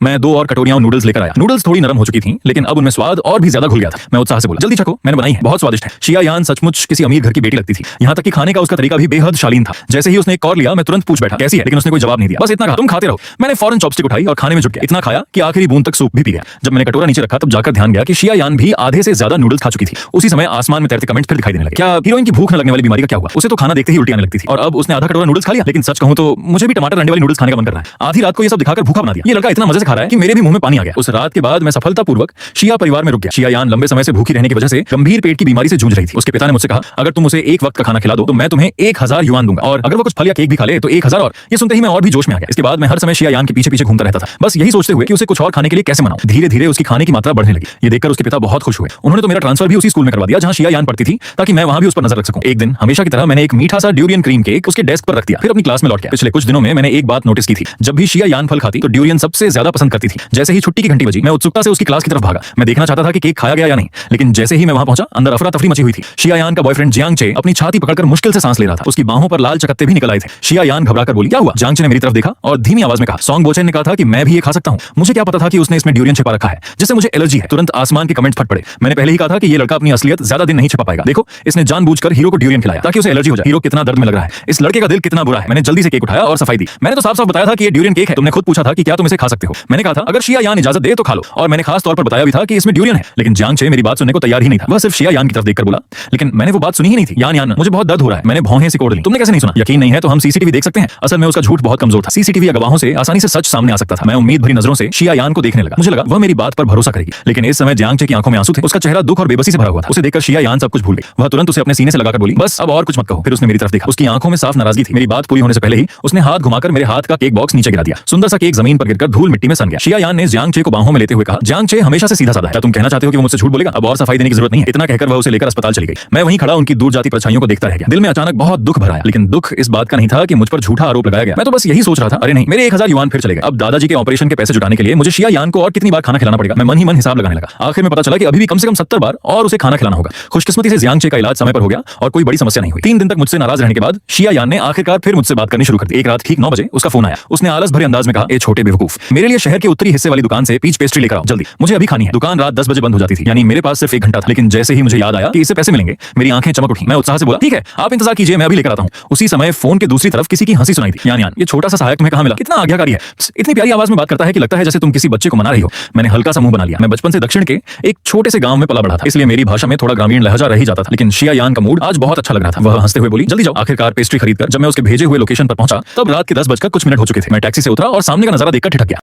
मैं 2 और कटोरियां नूडल्स लेकर आया। नूडल्स थोड़ी नरम हो चुकी थी, लेकिन अब उनमें स्वाद और भी ज्यादा घुल गया था। मैं उत्साह से बोला, जल्दी छको, मैंने बनाई है, बहुत स्वादिष्ट है। शिया यान सचमुच किसी अमीर घर की बेटी लगती थी। यहाँ तक कि खाने का उसका तरीका भी बेहद शालीन था। जैसे ही उसने एक और लिया, मैं तुरंत पूछ बैठा, कैसी है, लेकिन उसने कोई जवाब नहीं दिया। बस इतना कहा, तुम खाते रहो। मैंने फौरन चॉपस्टिक उठाई और खाने में जुट गया। इतना खाया कि आखिरी बूंद तक सूप भी पी गया। जब मैंने कटोरा नीचे रखा, तब जाकर ध्यान गया कि शिया यान भी आधे से ज्यादा नूडल्स खा चुकी थी। उसी समय आसमान में तैरते कमेंट फिर दिखाई देने लगे। क्या हीरोइन की भूख न लगने वाली बीमारी का क्या हुआ? उसे तो खाना देखते ही उल्टी आने लगती थी, और अब उसने आधा कटोरा नूडल्स खा लिया। लेकिन सच कहूं तो मुझे भी टमाटर अंडे वाली नूडल्स खाने का मन कर रहा है। आधी रात को ये सब दिखाकर भूखा बना दिया। ये लड़का इतना मजे से खा रहा है कि मेरे भी मुंह में पानी आ गया। उस रात के बाद मैं सफलतापूर्वक शिया परिवार में रुक गया। शिया यान लंबे समय से भूखी रहने की वजह से गंभीर पेट की बीमारी से जूझ रही थी। उसके पिता ने मुझसे कहा, अगर तुम उसे एक वक्त का खाना खिला दो तो मैं तुम्हें 1000 युआन दूंगा, और अगर वो कुछ फल या केक भी खा ले तो 1000 और। ये सुनते ही मैं और भी जोश में आ गया। इसके बाद मैं हर समय शिया यान के पीछे पीछे घूमता रहता था, बस यही सोचते हुए कि उसे कुछ और खाने के लिए कैसे मनाऊं। धीरे धीरे उसकी खाने की मात्रा बढ़ने लगी। ये देखकर उसके पिता बहुत खुश हुए। उन्होंने तो मेरा ट्रांसफर भी उसी स्कूल में करवा दिया जहां शिया यान पढ़ती थी, ताकि मैं वहां भी उस पर नजर रख सकूं। एक दिन हमेशा की तरह मैंने एक मीठा सा ड्यूरियन क्रीम केक उसके डेस्क पर रख दिया, फिर अपनी क्लास में लौट गया। पिछले कुछ दिनों में मैंने एक बात नोटिस की थी, जब भी शिया यान फल खाती तो ड्यूरियन सबसे ज्यादा पसंद करती थी। जैसे ही छुट्टी की घंटी बजी, मैं उत्सुकता से उसकी क्लास की तरफ भागा। मैं देखना चाहता था कि केक खाया गया या नहीं, लेकिन जैसे ही मैं वहां पहुंचा, अंदर अफरा तफरी मची हुई थी। शिया यान का बॉयफ्रेंड जियांग चे अपनी छाती पकड़कर मुश्किल से सांस ले रहा था। उसकी बाहों पर लाल चकत्ते भी निकल आए थे। शिया यान घबराकर बोली, क्या हुआ? जियांग चे ने मेरी तरफ देखा और धीमी आवाज में कहा, सॉन्ग बोचेन ने कहा था कि मैं भी ये खा सकता हूं। मुझे क्या पता था कि उसने इसमें ड्यूरियन छिपा रखा है, जिससे मुझे एलर्जी है। तुरंत आसमान के कमेंट्स फट पड़े। मैंने पहले ही कहा था कि ये लड़का अपनी असलियत ज्यादा दिन नहीं छिपा पाएगा। देखो, इसने जानबूझकर हीरो को ड्यूरियन खिलाया ताकि उसे एलर्जी हो जाए। हीरो कितना दर्द में लग रहा है, इस लड़के का दिल कितना बुरा है। मैंने जल्दी से केक उठाया और सफाई दी। मैंने तो साफ साफ बताया था कि ये ड्यूरियन केक है। तुमने खुद पूछा था कि क्या तुम इसे खा सकते हो। मैंने कहा था अगर शिया यान इजाजत दे तो खा लो, और मैंने खास तौर पर बताया भी था कि इसमें ड्यूरियन है। लेकिन जियांग चे मेरी बात सुनने को तैयार ही नहीं था। वह सिर्फ शिया यान की तरफ देखकर बोला, लेकिन मैंने वो बात सुनी ही नहीं थी। यान यान, मुझे बहुत दर्द हो रहा है। मैंने भौहें सिकोड़ ली। तुमने कैसे नहीं सुना? यकीन नहीं है तो हम सीसीटीवी देख सकते हैं। असल में उसका झूठ बहुत कमजोर था। सीसीटीवी या गवाहों से आसानी से सच सामने आ सकता था। मैं उम्मीद भरी नजरों से शिया यान को देखने लगा। मुझे लगा वह मेरी बात पर भरोसा करेगी, लेकिन इस समय जियांग चे की आंखों में आंसू थे। उसका चेहरा दुख और बेबसी से भरा हुआ था। उसे देखकर शिया यान सब कुछ भूल गई। वह तुरंत उसे अपने सीने से लगाकर बोली, बस अब और कुछ मत कहो। फिर उसने मेरी तरफ देखा। उसकी आंखों में साफ नाराजगी थी। मेरी बात पूरी होने से पहले ही उसने हाथ घुमाकर मेरे हाथ का केक बॉक्स नीचे गिरा दिया। सुंदर सा केक जमीन पर गिरकर धूल मिट्टी में सन गया। शिया यान ने जियांग चे को बाहों में लेते हुए कहा, जियांग चे हमेशा से सीधा साधा है। क्या तुम कहना चाहते हो कि वो मुझसे झूठ बोलेगा? अब और सफाई देने की जरूरत नहीं है। इतना कहकर वह उसे लेकर अस्पताल चली गई। मैं वहीं खड़ा उनकी दूर जाती परछाइयों को देखता रह गया। दिल में अचानक बहुत दुख भर आया, लेकिन दुख इस बात का नहीं था कि मुझ पर झूठा आरोप लगाया गया। मैं तो बस यही सोच रहा था, अरे नहीं, मेरे 1000 युआन फिर चले गए। अब दादाजी के ऑपरेशन के पैसे जुटाने के लिए मुझे शिया यान को और कितनी बार खाना खिलाना पड़ेगा। मैं मन ही मन हिसाब लगाने लगा। आखिर में पता चला कि अभी भी कम से कम 70 बार और उसे खाना खिलाना होगा। खुशकिस्मती से जियांग चे का इलाज समय पर हो गया और कोई बड़ी समस्या नहीं हुई। 3 दिन तक मुझसे नाराज रहने के बाद शिया यान ने आखिरकार फिर मुझसे बात करनी शुरू कर दी। एक रात ठीक 9 बजे उसका फोन आया। उसने आलस भरे अंदाज में कहा, ए छोटे बेवकूफ, मेरे लिए शहर के उत्तरी हिस्से वाली दुकान से पीच पेस्ट्री लेकर आओ जल्दी, मुझे अभी खानी है। दुकान रात 10 बजे बंद हो जाती थी, यानी मेरे पास सिर्फ 1 घंटा था। लेकिन जैसे ही मुझे याद आया कि इससे पैसे मिलेंगे, मेरी आंखें चमक उठी। मैं उत्साह से बोला, ठीक है, आप इंतजार कीजिए, मैं अभी लेकर आता हूं। उसी समय फोन के दूसरी तरफ किसी की हंसी सुनाई दी। यान यान, ये छोटा सा सहायक तुम्हें कहां मिला? कितना आज्ञाकारी है। इतनी प्यारी आवाज में बात करता है कि लगता है जैसे तुम किसी बच्चे को मना रही हो। मैंने हल्का सा मुंह बना लिया। मैं बचपन से दक्षिण के एक छोटे से गांव में पला बड़ा था, इसलिए मेरी भाषा में थोड़ा ग्रामीण लहजा रह ही जाता था। लेकिन शिया यान का मूड आज बहुत अच्छा लग रहा था। वह हंसते हुए बोली, जल्दी जाओ। आखिरकार पेस्ट्री खरीदकर जब मैं उसके भेजे हुए लोकेशन पर पहुंचा, तब रात के 10 बजकर कुछ मिनट हो चुके थे। मैं टैक्सी से उतरा और सामने का नजारा देखकर ठिठक गया।